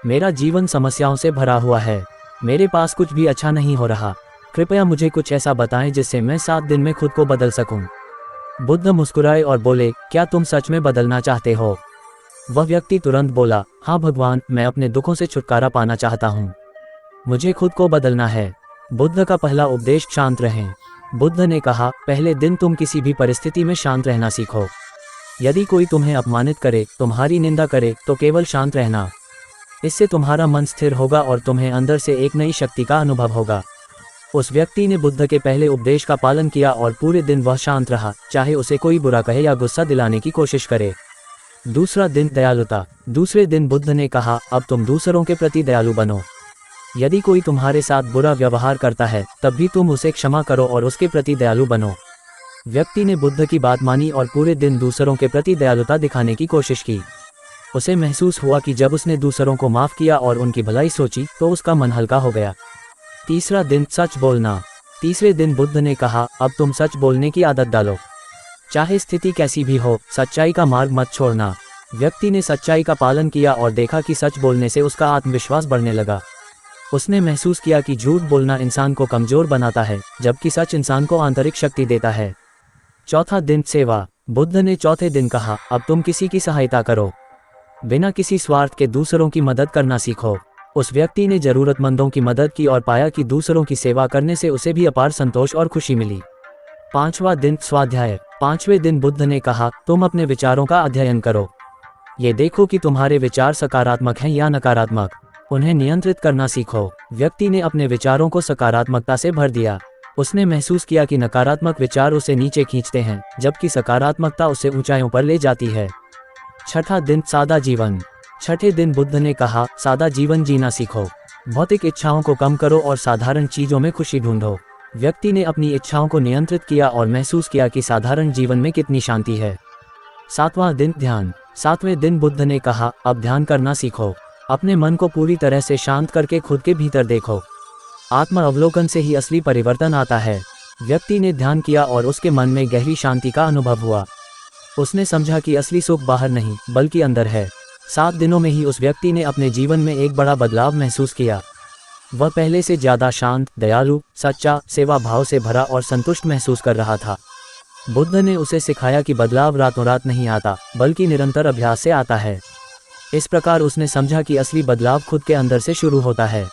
मेरा जीवन समस्याओं से भरा हुआ है। मेरे पास कुछ भी अच्छा नहीं हो रहा। कृपया मुझे कुछ ऐसा बताएं जिससे मैं 7 दिन में खुद को बदल सकूं। बुद्ध मुस्कुराए और बोले, क्या तुम सच में बदलना चाहते हो? वह व्यक्ति तुरंत बोला, हाँ भगवान, मैं अपने दुखों से छुटकारा पाना चाहता हूँ। मुझे खुद को बदलना है। बुद्ध का पहला उपदेश, शांत रहें। बुद्ध ने कहा, पहले दिन तुम किसी भी परिस्थिति में शांत रहना सीखो। यदि कोई तुम्हें अपमानित करे, तुम्हारी निंदा करे, तो केवल शांत रहना। इससे तुम्हारा मन स्थिर होगा और तुम्हें अंदर से एक नई शक्ति का अनुभव होगा। उस व्यक्ति ने बुद्ध के पहले उपदेश का पालन किया और पूरे दिन वह शांत रहा, चाहे उसे कोई बुरा कहे या गुस्सा दिलाने की कोशिश करे। दूसरा दिन, दयालुता। दूसरे दिन बुद्ध ने कहा, अब तुम दूसरों के प्रति दयालु बनो। यदि कोई तुम्हारे साथ बुरा व्यवहार करता है, तब भी तुम उसे क्षमा करो और उसके प्रति दयालु बनो। व्यक्ति ने बुद्ध की बात मानी और पूरे दिन दूसरों के प्रति दयालुता दिखाने की कोशिश की। उसे महसूस हुआ कि जब उसने दूसरों को माफ किया और उनकी भलाई सोची, तो उसका मन हल्का हो गया। तीसरा दिन, सच बोलना। तीसरे दिन बुद्ध ने कहा, अब तुम सच बोलने की आदत डालो। चाहे स्थिति कैसी भी हो, सच्चाई का मार्ग मत छोड़ना। व्यक्ति ने सच्चाई का पालन किया और देखा कि सच बोलने से उसका आत्मविश्वास बढ़ने लगा। उसने महसूस किया कि झूठ बोलना इंसान को कमजोर बनाता है, जबकि सच इंसान को आंतरिक शक्ति देता है। चौथा दिन, सेवा। बुद्ध ने चौथे दिन कहा, अब तुम किसी की सहायता करो। बिना किसी स्वार्थ के दूसरों की मदद करना सीखो। उस व्यक्ति ने जरूरतमंदों की मदद की और पाया कि दूसरों की सेवा करने से उसे भी अपार संतोष और खुशी मिली। पांचवा दिन, स्वाध्याय। पांचवें दिन बुद्ध ने कहा, तुम अपने विचारों का अध्ययन करो। ये देखो कि तुम्हारे विचार सकारात्मक हैं या नकारात्मक। उन्हें नियंत्रित करना सीखो। व्यक्ति ने अपने विचारों को सकारात्मकता से भर दिया। उसने महसूस किया कि नकारात्मक विचार उसे नीचे खींचते हैं, जबकि सकारात्मकता उसे ऊंचाइयों पर ले जाती है। छठा दिन, सादा जीवन। छठे दिन बुद्ध ने कहा, सादा जीवन जीना सीखो। भौतिक इच्छाओं को कम करो और साधारण चीजों में खुशी ढूंढो। व्यक्ति ने अपनी इच्छाओं को नियंत्रित किया और महसूस किया कि साधारण जीवन में कितनी शांति है। सातवां दिन, ध्यान। सातवें दिन बुद्ध ने कहा, अब ध्यान करना सीखो। अपने मन को पूरी तरह से शांत करके खुद के भीतर देखो। आत्म अवलोकन से ही असली परिवर्तन आता है। व्यक्ति ने ध्यान किया और उसके मन में गहरी शांति का अनुभव हुआ। उसने समझा कि असली सुख बाहर नहीं, बल्कि अंदर है। 7 दिनों में ही उस व्यक्ति ने अपने जीवन में एक बड़ा बदलाव महसूस किया। वह पहले से ज्यादा शांत, दयालु, सच्चा, सेवा भाव से भरा और संतुष्ट महसूस कर रहा था। बुद्ध ने उसे सिखाया कि बदलाव रातों रात नहीं आता, बल्कि निरंतर अभ्यास से आता है। इस प्रकार उसने समझा कि असली बदलाव खुद के अंदर से शुरू होता है।